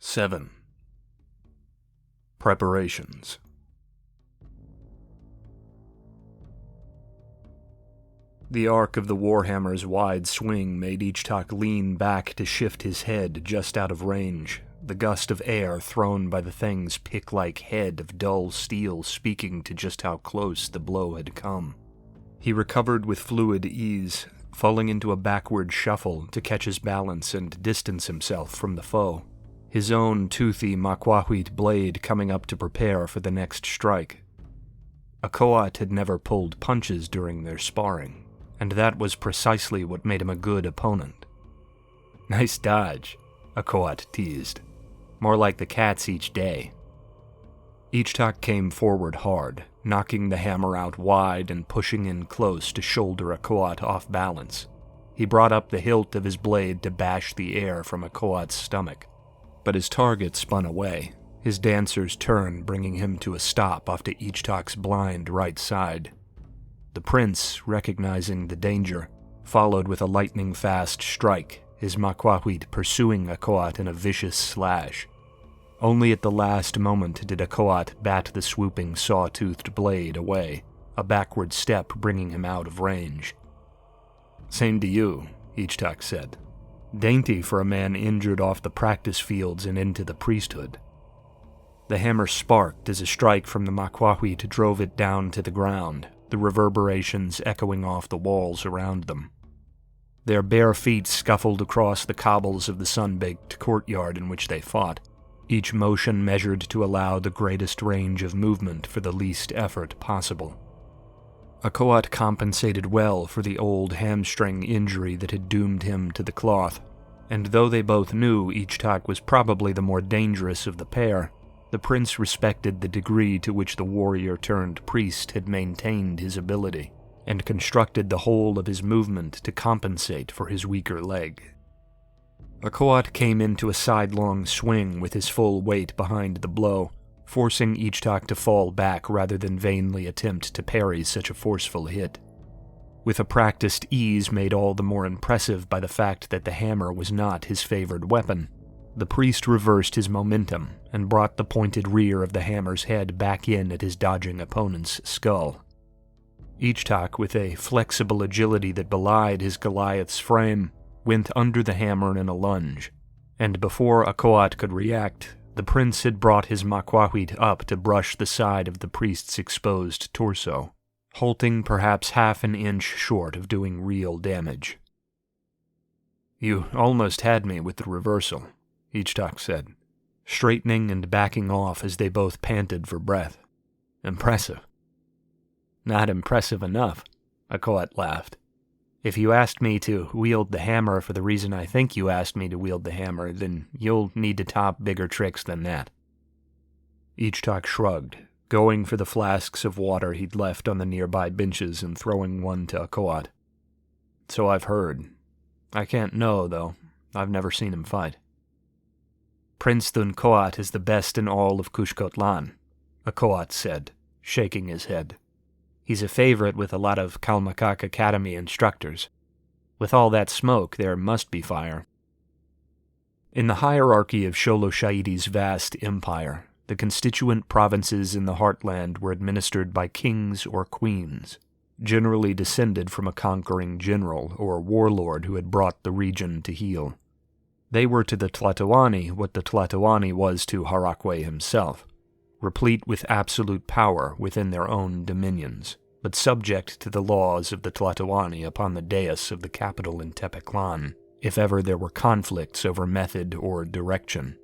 7. Preparations. The arc of the warhammer's wide swing made Ichtak lean back to shift his head just out of range, the gust of air thrown by the thing's pick-like head of dull steel speaking to just how close the blow had come. He recovered with fluid ease, falling into a backward shuffle to catch his balance and distance himself from the foe, his own toothy maquahuit blade coming up to prepare for the next strike. Akoat had never pulled punches during their sparring, and that was precisely what made him a good opponent. "Nice dodge," Akoat teased. "More like the cats each day." Ichtak came forward hard, knocking the hammer out wide and pushing in close to shoulder Akoat off balance. He brought up the hilt of his blade to bash the air from Akoat's stomach, but his target spun away, his dancer's turn bringing him to a stop off to Ichtak's blind right side. The prince, recognizing the danger, followed with a lightning-fast strike, his maquahuit pursuing Akoat in a vicious slash. Only at the last moment did Akoat bat the swooping saw-toothed blade away, a backward step bringing him out of range. "Same to you," Ichtak said. "Dainty for a man injured off the practice fields and into the priesthood." The hammer sparked as a strike from the maquahuit drove it down to the ground, the reverberations echoing off the walls around them. Their bare feet scuffled across the cobbles of the sun-baked courtyard in which they fought, each motion measured to allow the greatest range of movement for the least effort possible. Akoat compensated well for the old hamstring injury that had doomed him to the cloth, and though they both knew Ichtak was probably the more dangerous of the pair, the prince respected the degree to which the warrior-turned-priest had maintained his ability, and constructed the whole of his movement to compensate for his weaker leg. Akoat came into a sidelong swing with his full weight behind the blow, forcing Ichtak to fall back rather than vainly attempt to parry such a forceful hit. With a practiced ease made all the more impressive by the fact that the hammer was not his favored weapon, the priest reversed his momentum and brought the pointed rear of the hammer's head back in at his dodging opponent's skull. Ichtak, with a flexible agility that belied his Goliath's frame, went under the hammer in a lunge, and before Akoat could react, the prince had brought his maquahuit up to brush the side of the priest's exposed torso, halting perhaps half an inch short of doing real damage. "You almost had me with the reversal," Ichtak said, straightening and backing off as they both panted for breath. "Impressive." "Not impressive enough," Akoat laughed. "If you asked me to wield the hammer for the reason I think you asked me to wield the hammer, then you'll need to top bigger tricks than that." Ichtak shrugged, going for the flasks of water he'd left on the nearby benches and throwing one to Akoat. "So I've heard. I can't know, though. I've never seen him fight." "Prince Thunkoat is the best in all of Kushkotlan," Akoat said, shaking his head. "He's a favorite with a lot of Kalmakak Academy instructors. With all that smoke, there must be fire." In the hierarchy of Sholoshaidi's vast empire, the constituent provinces in the heartland were administered by kings or queens, generally descended from a conquering general or warlord who had brought the region to heel. They were to the Tlatoani what the Tlatoani was to Harakwe himself, replete with absolute power within their own dominions, but subject to the laws of the Tlatoani upon the dais of the capital in Tepeclan, if ever there were conflicts over method or direction.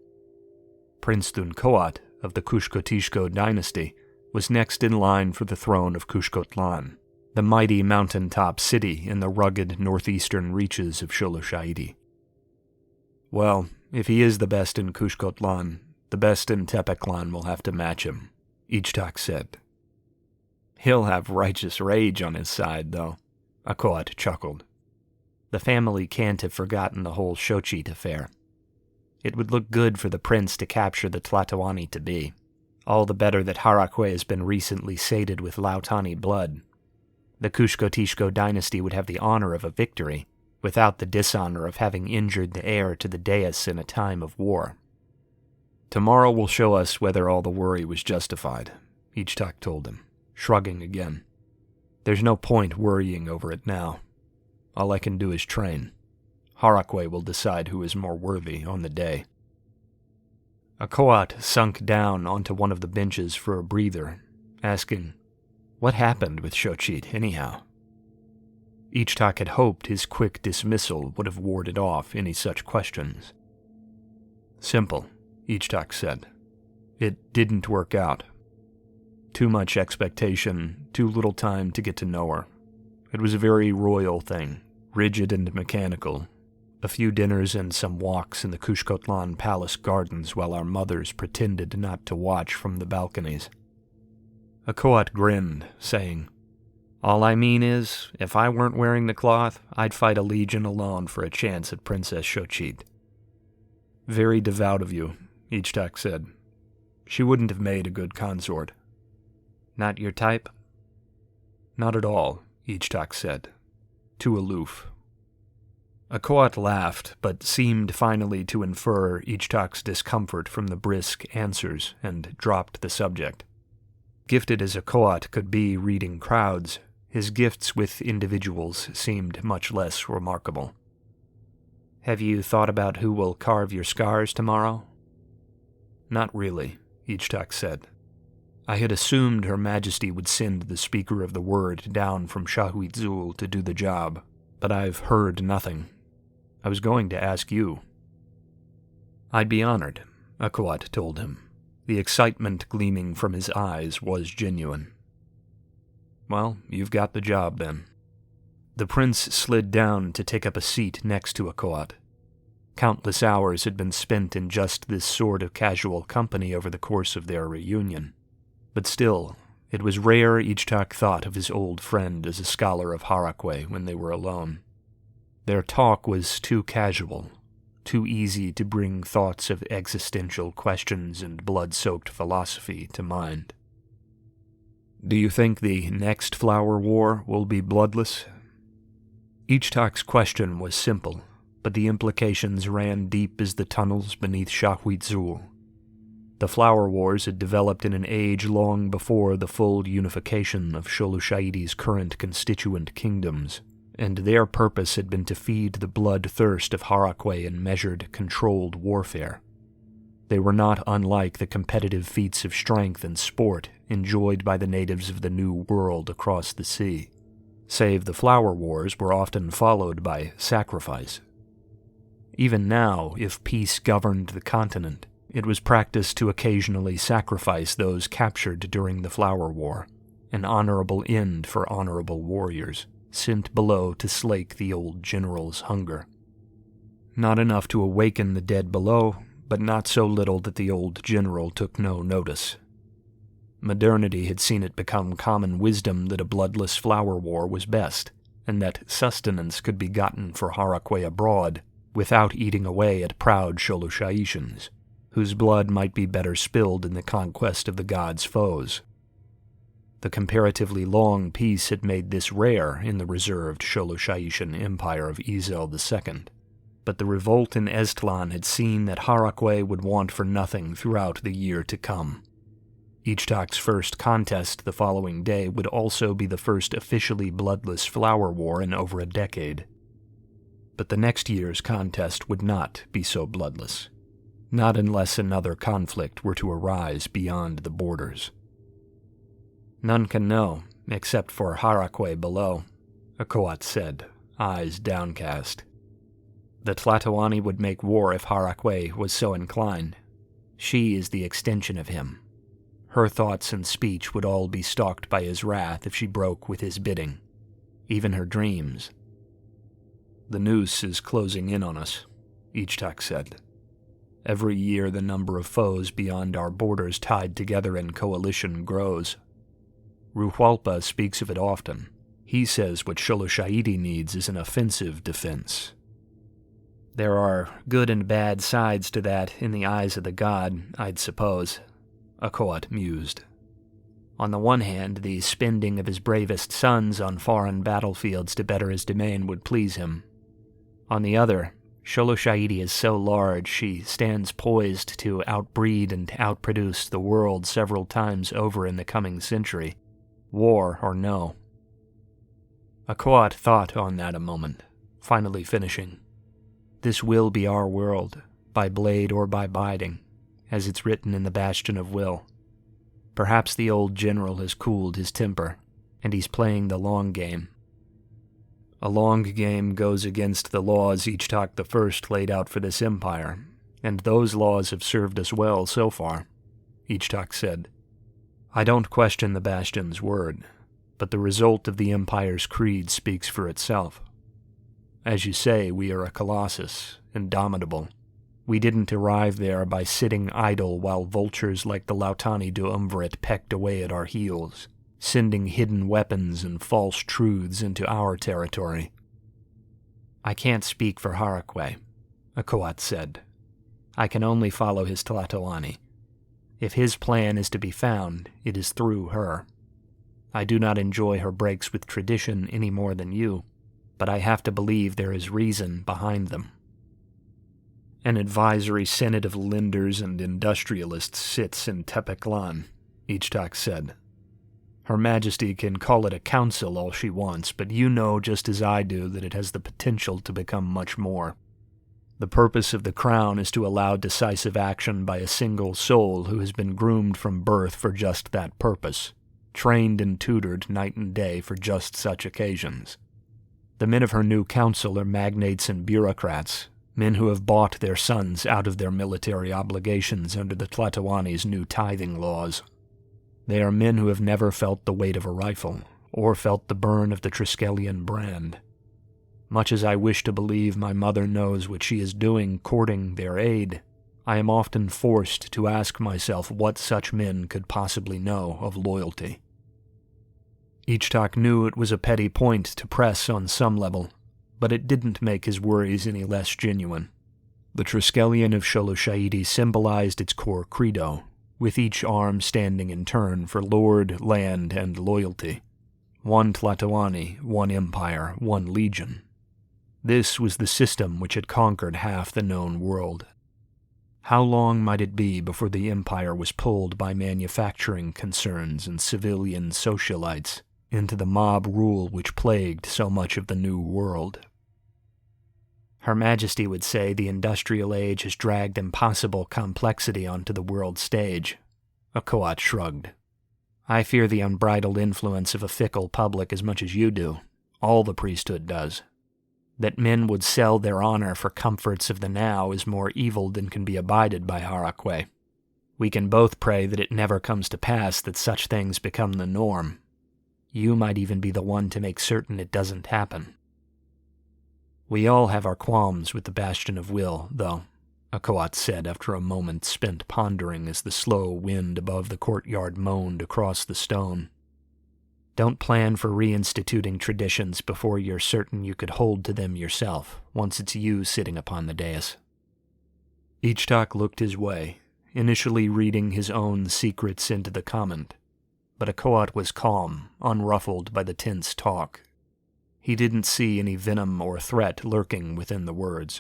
Prince Thunkoat of the Kushkotishko dynasty was next in line for the throne of Kushkotlan, the mighty mountaintop city in the rugged northeastern reaches of Sholosha'idi. "Well, if he is the best in Kushkotlan, the best in Tepeclan will have to match him," Ichtak said. "He'll have righteous rage on his side, though," Akoat chuckled. "The family can't have forgotten the whole Shochit affair. It would look good for the prince to capture the Tlatoani to be. All the better that Harakwe has been recently sated with Lautani blood. The Kushkotishko dynasty would have the honor of a victory, without the dishonor of having injured the heir to the dais in a time of war." Tomorrow will show us whether all the worry was justified, Ichtak told him, shrugging again. There's no point worrying over it now. All I can do is train. Harakwe will decide who is more worthy on the day. Akoat sunk down onto one of the benches for a breather, asking, "What happened with Shochit, anyhow?" Ichtak had hoped his quick dismissal would have warded off any such questions. "Simple," Ichtak said. "It didn't work out. Too much expectation, too little time to get to know her. It was a very royal thing, rigid and mechanical. A few dinners and some walks in the Kushkotlan Palace gardens while our mothers pretended not to watch from the balconies." Akoat grinned, saying, "All I mean is, if I weren't wearing the cloth, I'd fight a legion alone for a chance at Princess Shochit." "Very devout of you," Ichtak said. "She wouldn't have made a good consort." "Not your type?" "Not at all," Ichtak said. "Too aloof." Akoat laughed, but seemed finally to infer Ichtak's discomfort from the brisk answers, and dropped the subject. Gifted as Akoat could be reading crowds, his gifts with individuals seemed much less remarkable. "Have you thought about who will carve your scars tomorrow?" "Not really," Ichtak said. "I had assumed Her Majesty would send the Speaker of the Word down from Shahuitzul to do the job, but I've heard nothing. I was going to ask you." "I'd be honored," Akoat told him. The excitement gleaming from his eyes was genuine. "Well, you've got the job, then." The prince slid down to take up a seat next to Akoat. Countless hours had been spent in just this sort of casual company over the course of their reunion. But still, it was rare Ichtak thought of his old friend as a scholar of Harakwe when they were alone. Their talk was too casual, too easy to bring thoughts of existential questions and blood-soaked philosophy to mind. "Do you think the next Flower War will be bloodless?" Ichtak's question was simple, but the implications ran deep as the tunnels beneath Shahuitzul. The Flower Wars had developed in an age long before the full unification of Sholushaiti's current constituent kingdoms, and their purpose had been to feed the bloodthirst of Harakwe in measured, controlled warfare. They were not unlike the competitive feats of strength and sport enjoyed by the natives of the New World across the sea, save the Flower Wars were often followed by sacrifice. Even now, if peace governed the continent, it was practiced to occasionally sacrifice those captured during the Flower War, an honorable end for honorable warriors, sent below to slake the old general's hunger. Not enough to awaken the dead below, but not so little that the old general took no notice. Modernity had seen it become common wisdom that a bloodless flower war was best, and that sustenance could be gotten for Harakwe abroad without eating away at proud Sholushaitians, whose blood might be better spilled in the conquest of the gods' foes. The comparatively long peace had made this rare in the reserved Sholushaitian empire of Izel II, but the revolt in Estlan had seen that Harakwe would want for nothing throughout the year to come. Ichtak's first contest the following day would also be the first officially bloodless flower war in over a decade. But the next year's contest would not be so bloodless, not unless another conflict were to arise beyond the borders. "None can know, except for Harakwe below," Akoat said, eyes downcast. "The Tlatoani would make war if Harakwe was so inclined. She is the extension of him. Her thoughts and speech would all be stalked by his wrath if she broke with his bidding, even her dreams." "The noose is closing in on us," Ichtak said. "Every year the number of foes beyond our borders tied together in coalition grows. Ruhualpa speaks of it often. He says what Sholushaiti needs is an offensive defense." "There are good and bad sides to that in the eyes of the god, I'd suppose," Akoat mused. "On the one hand, the spending of his bravest sons on foreign battlefields to better his domain would please him. On the other, Sholosha'idi is so large she stands poised to outbreed and outproduce the world several times over in the coming century, war or no. Akoat thought on that a moment, finally finishing. This will be our world, by blade or by biding, as it's written in the Bastion of Will. Perhaps the old general has cooled his temper, and he's playing the long game. A long game goes against the laws Ichtak I laid out for this empire, and those laws have served us well so far, Ichtak said. I don't question the Bastion's word, but the result of the Empire's creed speaks for itself. As you say, we are a colossus, indomitable. We didn't arrive there by sitting idle while vultures like the Lautani Duumvirate pecked away at our heels, sending hidden weapons and false truths into our territory. I can't speak for Harakwe, Akoat said. I can only follow his Tlatoani. If his plan is to be found, it is through her. I do not enjoy her breaks with tradition any more than you, but I have to believe there is reason behind them. An advisory senate of lenders and industrialists sits in Tepeklan, Ichtak said. Her Majesty can call it a council all she wants, but you know just as I do that it has the potential to become much more. The purpose of the crown is to allow decisive action by a single soul who has been groomed from birth for just that purpose, trained and tutored night and day for just such occasions. The men of her new council are magnates and bureaucrats, men who have bought their sons out of their military obligations under the Tlatoani's new tithing laws. They are men who have never felt the weight of a rifle, or felt the burn of the Triskelion brand. Much as I wish to believe my mother knows what she is doing courting their aid, I am often forced to ask myself what such men could possibly know of loyalty. Ichtak knew it was a petty point to press on some level, but it didn't make his worries any less genuine. The Triskelion of Sholosha'idi symbolized its core credo, with each arm standing in turn for Lord, land, and loyalty. One Tlatoani, one empire, one legion. This was the system which had conquered half the known world. How long might it be before the empire was pulled by manufacturing concerns and civilian socialites into the mob rule which plagued so much of the New World? Her Majesty would say the industrial age has dragged impossible complexity onto the world stage. Akoat shrugged. I fear the unbridled influence of a fickle public as much as you do. All the priesthood does. That men would sell their honor for comforts of the now is more evil than can be abided by Harakwe. We can both pray that it never comes to pass that such things become the norm. You might even be the one to make certain it doesn't happen. We all have our qualms with the Bastion of Will, though, Akoat said after a moment spent pondering as the slow wind above the courtyard moaned across the stone. Don't plan for reinstituting traditions before you're certain you could hold to them yourself, once it's you sitting upon the dais. Ichtak looked his way, initially reading his own secrets into the comment, but Akoat was calm, unruffled by the tense talk. He didn't see any venom or threat lurking within the words.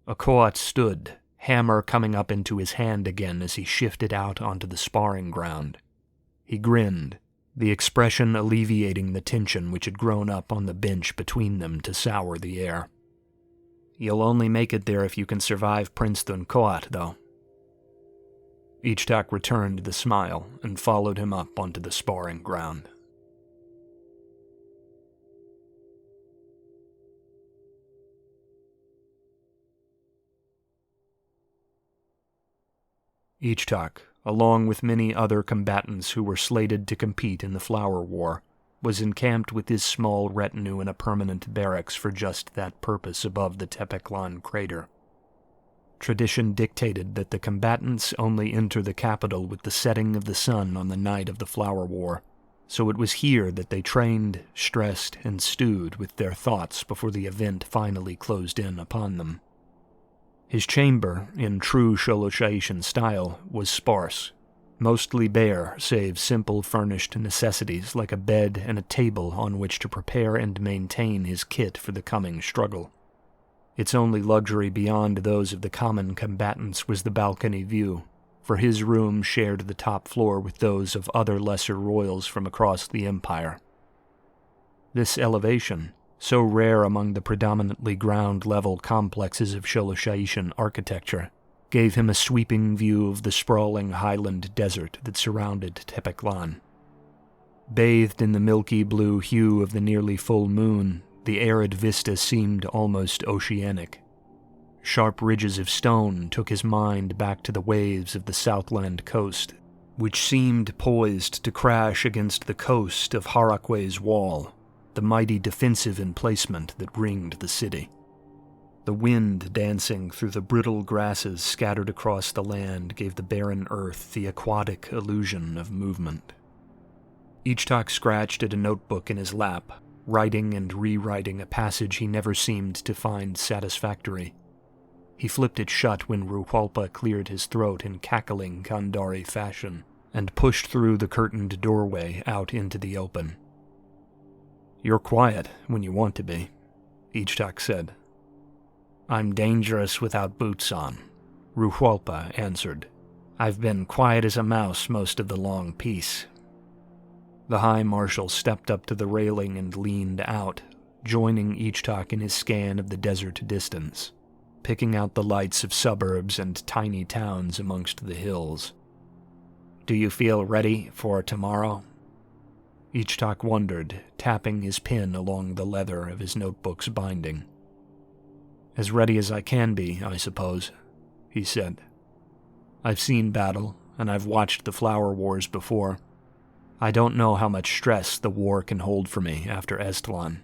Akoat stood, hammer coming up into his hand again as he shifted out onto the sparring ground. He grinned, the expression alleviating the tension which had grown up on the bench between them to sour the air. You'll only make it there if you can survive Prince Thunkoat, though. Ichtak returned the smile and followed him up onto the sparring ground. Ichtak, along with many other combatants who were slated to compete in the Flower War, was encamped with his small retinue in a permanent barracks for just that purpose above the Tepeklan crater. Tradition dictated that the combatants only enter the capital with the setting of the sun on the night of the Flower War, so it was here that they trained, stressed, and stewed with their thoughts before the event finally closed in upon them. His chamber, in true Sholosha'itian style, was sparse, mostly bare save simple furnished necessities like a bed and a table on which to prepare and maintain his kit for the coming struggle. Its only luxury beyond those of the common combatants was the balcony view, for his room shared the top floor with those of other lesser royals from across the empire. This elevation, so rare among the predominantly ground-level complexes of Sholoshaishan architecture, gave him a sweeping view of the sprawling highland desert that surrounded Tepeklan. Bathed in the milky blue hue of the nearly full moon, the arid vista seemed almost oceanic. Sharp ridges of stone took his mind back to the waves of the Southland coast, which seemed poised to crash against the coast of Harakwe's wall, the mighty defensive emplacement that ringed the city. The wind dancing through the brittle grasses scattered across the land gave the barren earth the aquatic illusion of movement. Ichtak scratched at a notebook in his lap, writing and rewriting a passage he never seemed to find satisfactory. He flipped it shut when Ruhwalpa cleared his throat in cackling Kandari fashion, and pushed through the curtained doorway out into the open. "You're quiet when you want to be," Ichtak said. "I'm dangerous without boots on," Ruhwalpa answered. "I've been quiet as a mouse most of the long peace." The High Marshal stepped up to the railing and leaned out, joining Ichtak in his scan of the desert distance, picking out the lights of suburbs and tiny towns amongst the hills. "Do you feel ready for tomorrow?" Ichtak wondered, tapping his pen along the leather of his notebook's binding. "As ready as I can be, I suppose," he said. "I've seen battle, and I've watched the flower wars before. I don't know how much stress the war can hold for me after Estlan."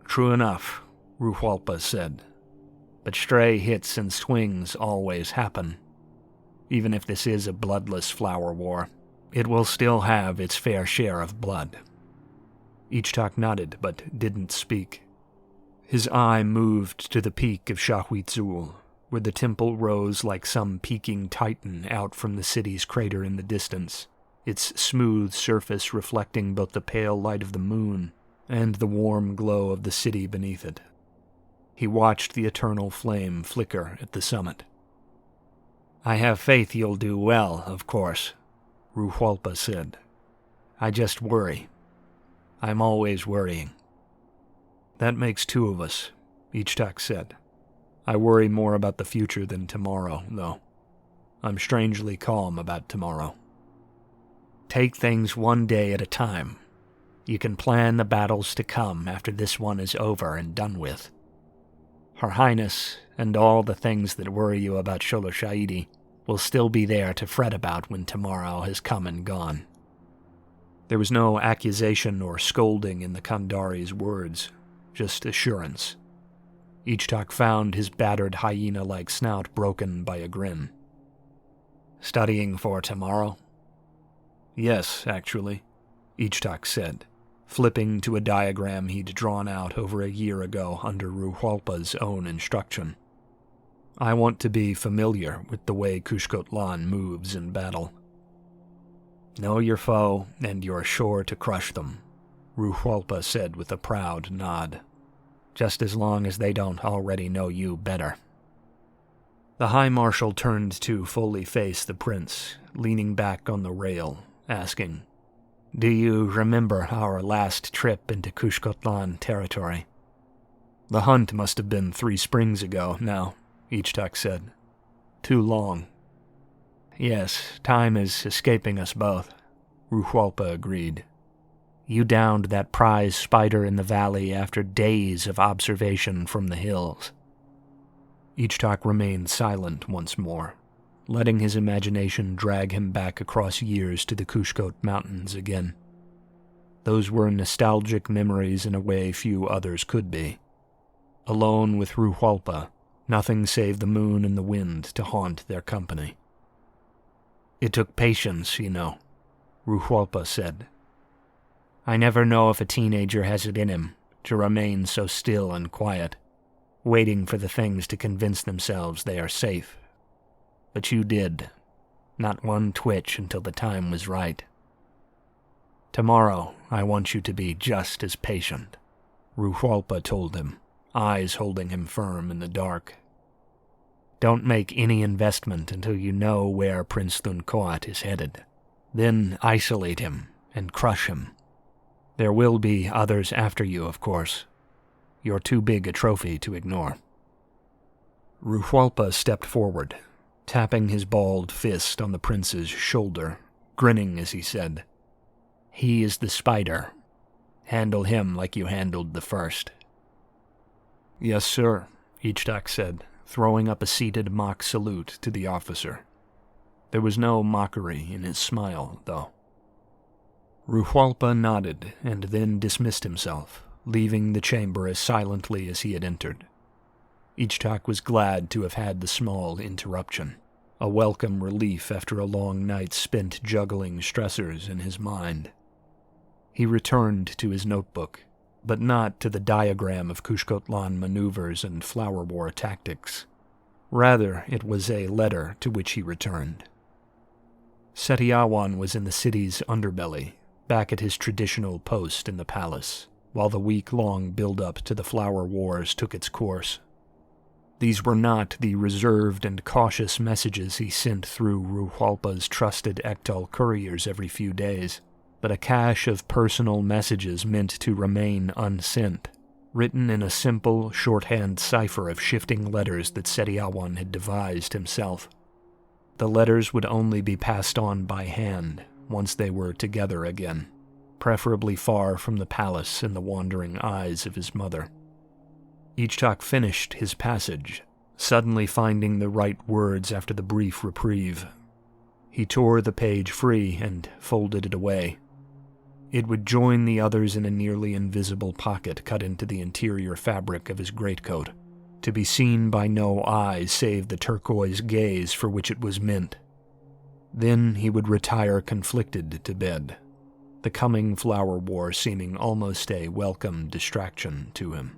"True enough," Ruhwalpa said. "But stray hits and swings always happen. Even if this is a bloodless flower war, it will still have its fair share of blood." Ichtak nodded, but didn't speak. His eye moved to the peak of Shahuitzul, where the temple rose like some peaking titan out from the city's crater in the distance, its smooth surface reflecting both the pale light of the moon and the warm glow of the city beneath it. He watched the eternal flame flicker at the summit. "I have faith you'll do well, of course," Ruhwalpa said. "I just worry. I'm always worrying." "That makes two of us," Ichtak said. "I worry more about the future than tomorrow, though. I'm strangely calm about tomorrow." "Take things one day at a time. You can plan the battles to come after this one is over and done with. Her Highness, and all the things that worry you about Sholoshaidi, will still be there to fret about when tomorrow has come and gone." There was no accusation or scolding in the Kandari's words, just assurance. Ichtak found his battered hyena-like snout broken by a grin. "Studying for tomorrow?" "Yes, actually," Ichtak said, flipping to a diagram he'd drawn out over a year ago under Ruhwalpa's own instruction. "I want to be familiar with the way Kushkotlan moves in battle." "Know your foe, and you're sure to crush them," Ruhwalpa said with a proud nod. "Just as long as they don't already know you better." The High Marshal turned to fully face the prince, leaning back on the rail, asking, "Do you remember our last trip into Kushkotlan territory?" "The hunt must have been 3 springs ago now," Ichtak said. "Too long." "Yes, time is escaping us both," Ruhwalpa agreed. "You downed that prize spider in the valley after days of observation from the hills." Ichtak remained silent once more, letting his imagination drag him back across years to the Kushkot Mountains again. Those were nostalgic memories in a way few others could be. Alone with Ruhwalpa, nothing save the moon and the wind to haunt their company. "It took patience, you know," Ruhwalpa said. "I never know if a teenager has it in him to remain so still and quiet, waiting for the things to convince themselves they are safe. But you did. Not one twitch until the time was right. Tomorrow, I want you to be just as patient," Ruhwalpa told him, eyes holding him firm in the dark. "Don't make any investment until you know where Prince Thuncoat is headed. Then isolate him and crush him. There will be others after you, of course. You're too big a trophy to ignore." Ruhualpa stepped forward, tapping his bald fist on the prince's shoulder, grinning as he said, "He is the spider. Handle him like you handled the first." "Yes, sir," Ichtak said, throwing up a seated mock salute to the officer. There was no mockery in his smile, though. Ruhualpa nodded and then dismissed himself, leaving the chamber as silently as he had entered. Ichtak was glad to have had the small interruption, a welcome relief after a long night spent juggling stressors in his mind. He returned to his notebook, but not to the diagram of Kushkotlan maneuvers and flower war tactics. Rather, it was a letter to which he returned. Setiawan was in the city's underbelly, back at his traditional post in the palace, while the week-long build-up to the flower wars took its course. These were not the reserved and cautious messages he sent through Ruhualpa's trusted Ektal couriers every few days, but a cache of personal messages meant to remain unsent, written in a simple, shorthand cipher of shifting letters that Setiawan had devised himself. The letters would only be passed on by hand once they were together again, preferably far from the palace and the wandering eyes of his mother. Ichtak finished his passage, suddenly finding the right words after the brief reprieve. He tore the page free and folded it away. It would join the others in a nearly invisible pocket cut into the interior fabric of his greatcoat, to be seen by no eyes save the turquoise gaze for which it was meant. Then he would retire conflicted to bed, the coming flower war seeming almost a welcome distraction to him.